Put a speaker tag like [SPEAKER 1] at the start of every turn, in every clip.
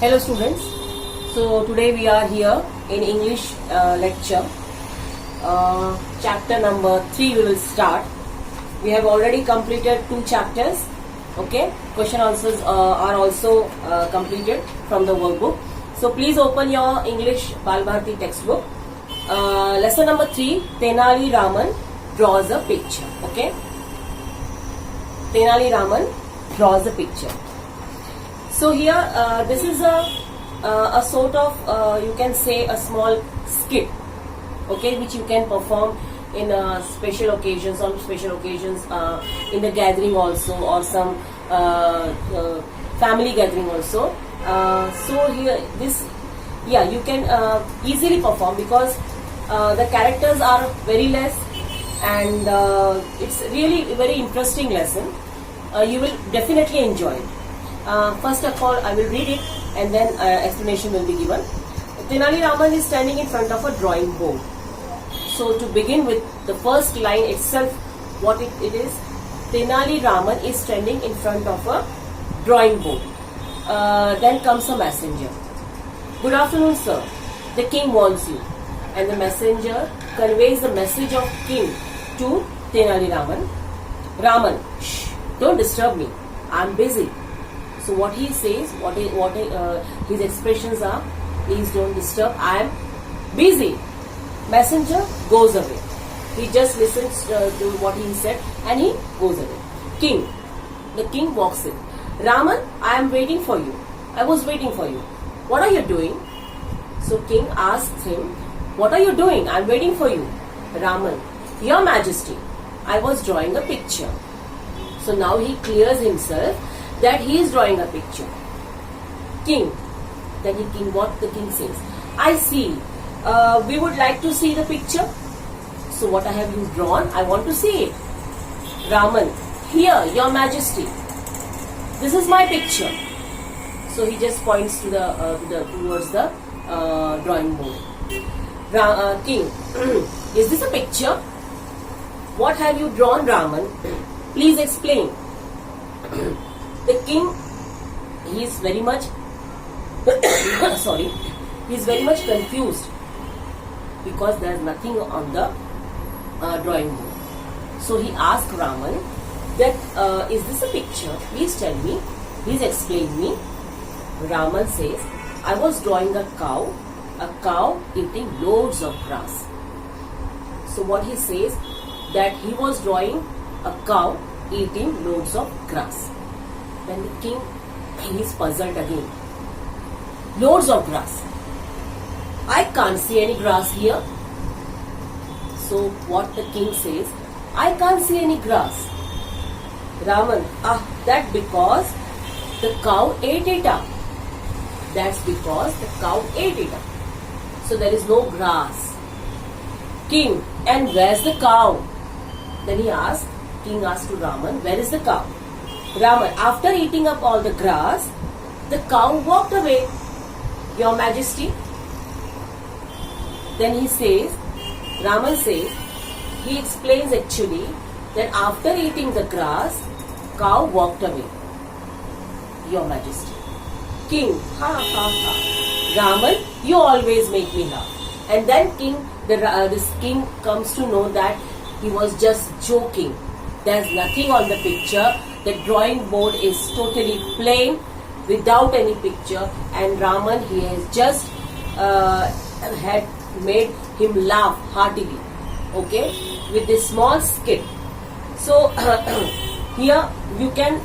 [SPEAKER 1] Hello students. So today we are here in English lecture. Chapter number 3 we will start. We have already completed 2 chapters. Okay. Question answers are also completed from the workbook. So please open your English Bal Bharati textbook. Lesson number 3, Tenali Raman draws a picture. Okay. Tenali Raman draws a picture. So here this is a sort of you can say a small skit, okay, which you can perform in special occasions, on special occasions, in the gathering also, or some family gathering also. So here this, yeah, you can easily perform because the characters are very less, and it's really a very interesting lesson. You will definitely enjoy it. First of all, I will read it and then explanation will be given. Tenali Raman is standing in front of a drawing board. So to begin with the first line itself, what it is, Tenali Raman is standing in front of a drawing board. Then comes a messenger. Good afternoon, sir. The king wants you. And the messenger conveys the message of king to Tenali Raman. Raman, shh, don't disturb me. I'm busy. So what he says, what his expressions are, please don't disturb, I am busy. Messenger goes away. He just listens to what he said and he goes away. King, the king walks in. Raman, I am waiting for you. I was waiting for you. What are you doing? So king asks him, what are you doing? I am waiting for you. Raman, Your Majesty, I was drawing a picture. So now he clears himself that he is drawing a picture. King, then what the king says, I see, we would like to see the picture. So what have you drawn? I want to see it. Raman, here, Your Majesty, this is my picture. So he just points to towards the drawing board. King, is this a picture? What have you drawn, Raman? Please explain. The king, he is very much sorry, he is very much confused because there is nothing on the drawing board. So he asked Raman that is this a picture? Please tell me, please explain me. Raman says, I was drawing a cow eating loads of grass. So what he says, that he was drawing a cow eating loads of grass. Then the king, he is puzzled again. Loads of grass. I can't see any grass here. So what the king says, I can't see any grass. Raman, that's because the cow ate it up. That's because the cow ate it up. So there is no grass. King, and where's the cow? Then king asked to Raman, where is the cow? Raman, after eating up all the grass, the cow walked away, Your Majesty. Then Raman says, he explains actually that after eating the grass, cow walked away, Your Majesty. King, ha ha ha. Raman, you always make me laugh. And then this king comes to know that he was just joking. There's nothing on the picture. The drawing board is totally plain, without any picture, and Raman, he has just had made him laugh heartily, okay, with this small skit. So here you can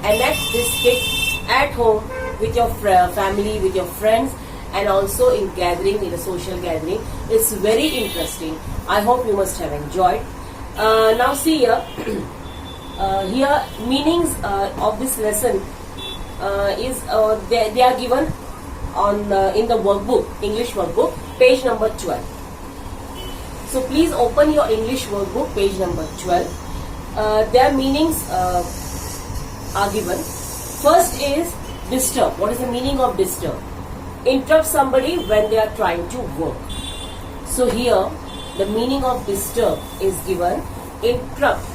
[SPEAKER 1] enact this skit at home with your family, with your friends, and also in gathering, in a social gathering. It's very interesting. I hope you must have enjoyed. Now see here. Here meanings of this lesson is they are given on in the workbook, English workbook, page number 12. So please open your English workbook, page number 12. Their meanings are given. First is disturb. What is the meaning of disturb? Interrupt somebody when they are trying to work. So here the meaning of disturb is given. Interrupt.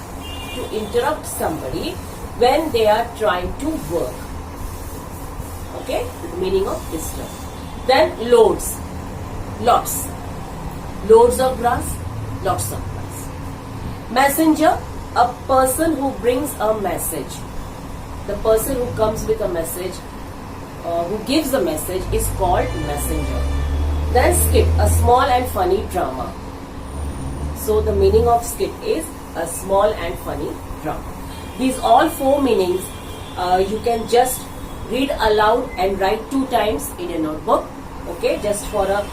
[SPEAKER 1] To interrupt somebody when they are trying to work. Okay. Okay, the meaning of disturb. Then loads, lots, loads of grass, lots of grass. Messenger, a person who brings a message. The person who comes with a message, who gives a message, is called messenger. Then skit, a small and funny drama. So the meaning of skit is a small and funny drama. These all four meanings you can just read aloud and write 2 times in a notebook. Okay, just for that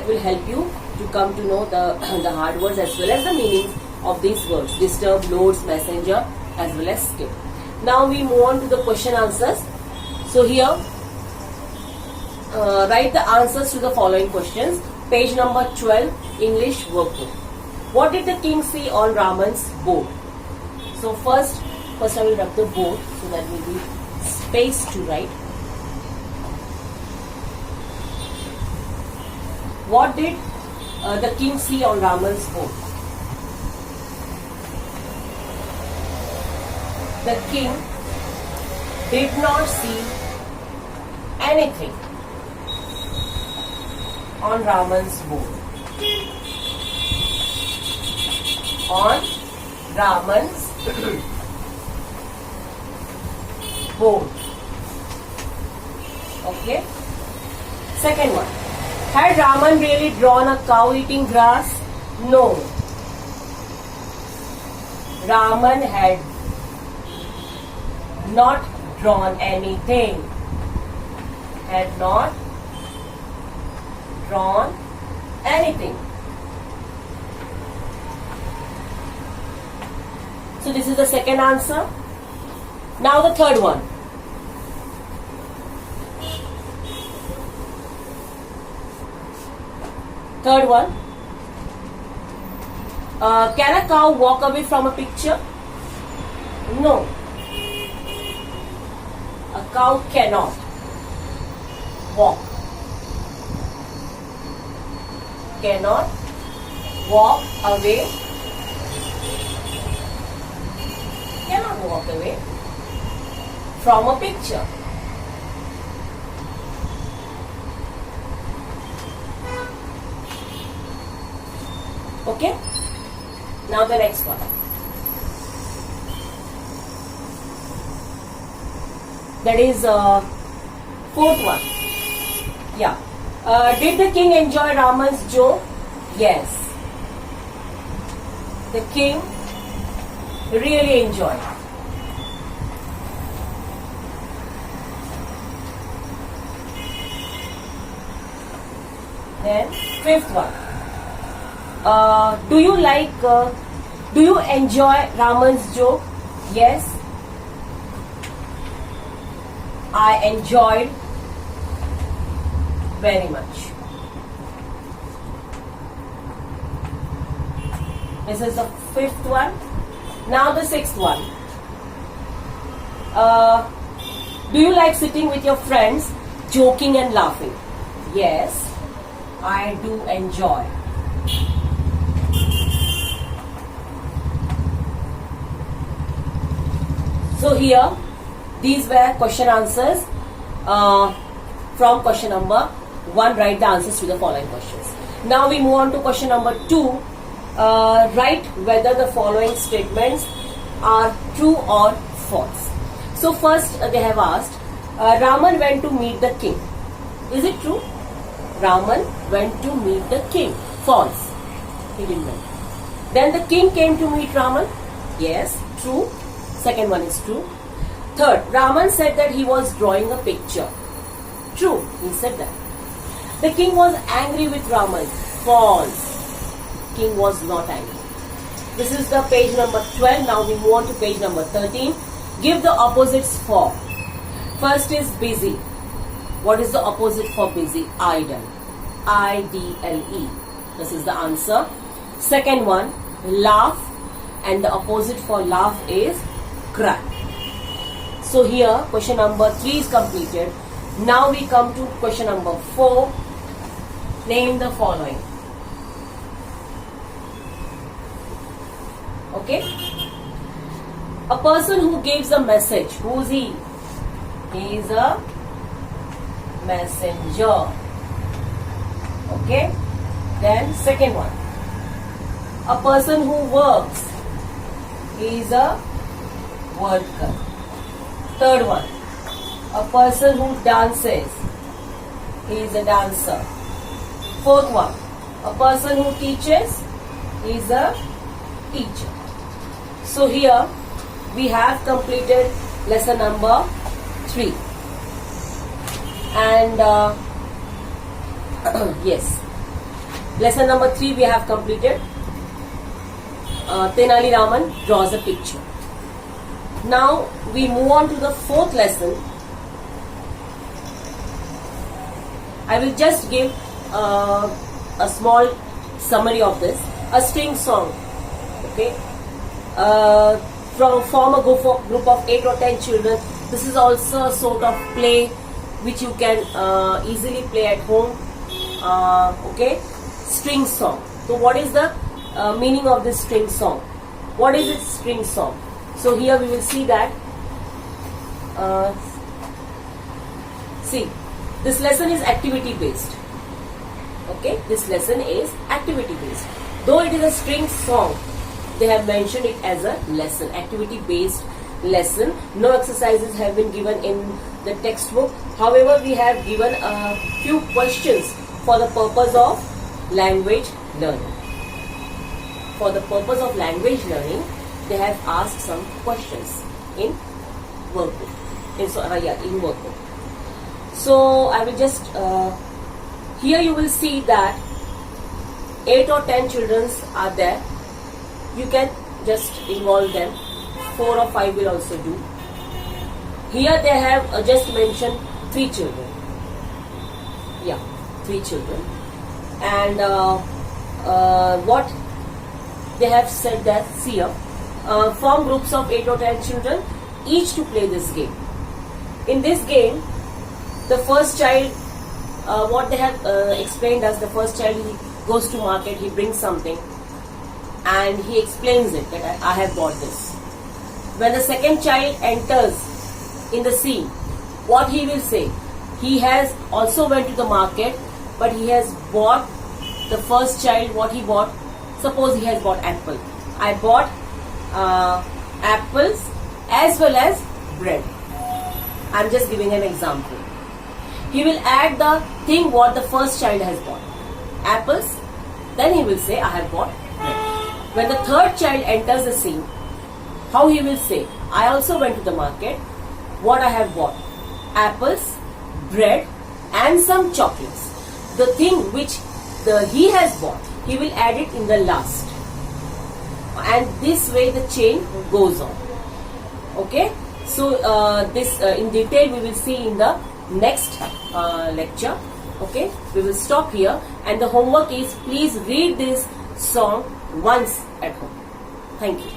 [SPEAKER 1] will help you to come to know the the hard words as well as the meanings of these words: disturb, loads, messenger, as well as skip. Now we move on to the question answers. So here, write the answers to the following questions. Page number 12, English workbook. What did the king see on Raman's board? So first I will rub the board so that will be space to write. What did the king see on Raman's board? The king did not see anything on Raman's board. On Raman's board. Okay. Second one. Had Raman really drawn a cow eating grass? No. Raman had not drawn anything. Had not drawn anything. So this is the second answer. Now the third one. Third one. Can a cow walk away from a picture? No. A cow cannot walk. Cannot walk away. Cannot walk away from a picture. Okay. Now the next one. That is fourth one. Yeah. Did the king enjoy Raman's joke? Yes. The king really enjoyed. Then fifth one. Do you enjoy Raman's joke? Yes. I enjoyed very much. This is the fifth one. Now the sixth one. Do you like sitting with your friends, joking and laughing? Yes, I do enjoy. So here, these were question answers from question number 1. Write the answers to the following questions. Now we move on to question number 2. Write whether the following statements are true or false. So first they have asked, Raman went to meet the king. Is it true? Raman went to meet the king. False. He didn't went. Then the king came to meet Raman. Yes, true. Second one is true. Third, Raman said that he was drawing a picture. True, he said that. The king was angry with Raman. False. King was not angry. This is the page number 12. Now we move on to page number 13. Give the opposites for. First is busy. What is the opposite for busy? Idle. I-D-L-E. This is the answer. Second one, laugh. And the opposite for laugh is cry. So here question number 3 is completed. Now we come to question number 4. Name the following. Okay. A person who gives a message. Who is he? He is a messenger. Okay. Then second one, a person who works, he is a worker. Third one, a person who dances, he is a dancer. Fourth one, a person who teaches, he is a teacher. So here we have completed lesson number 3. And yes, lesson number 3 we have completed. Tenali Raman draws a picture. Now we move on to the 4th lesson. I will just give a small summary of this. A string song. Okay. Form a group of 8 or 10 children. This is also a sort of play which you can easily play at home. Okay. String song. So what is the meaning of this string song? What is its string song? So here we will see that. See, this lesson is activity based. Okay, this lesson is activity based. Though it is a string song, they have mentioned it as a lesson, activity based lesson. No exercises have been given in the textbook. However, we have given a few questions for the purpose of language learning. For the purpose of language learning, they have asked some questions in workbook. In workbook. So I will just here you will see that 8 or 10 children are there. You can just involve them. 4 or 5 will also do. Here they have just mentioned 3 children. Yeah, 3 children. And what they have said that, see here, form groups of 8 or 10 children, each to play this game. In this game, the first child, what they have explained as the first child, he goes to market, he brings something and he explains it that I have bought this. When the second child enters in the scene, what he will say? He has also went to the market, but he has bought the first child, what he bought. Suppose he has bought apple. I bought apples as well as bread. I'm just giving an example. He will add the thing what the first child has bought. Apples. Then he will say, I have bought bread. When the third child enters the scene, how he will say, I also went to the market. What I have bought? Apples, bread and some chocolates. The thing which he has bought, he will add it in the last. And this way the chain goes on. Okay. So this in detail we will see in the next lecture. Okay. We will stop here, and the homework is please read this song once at home. Thank you.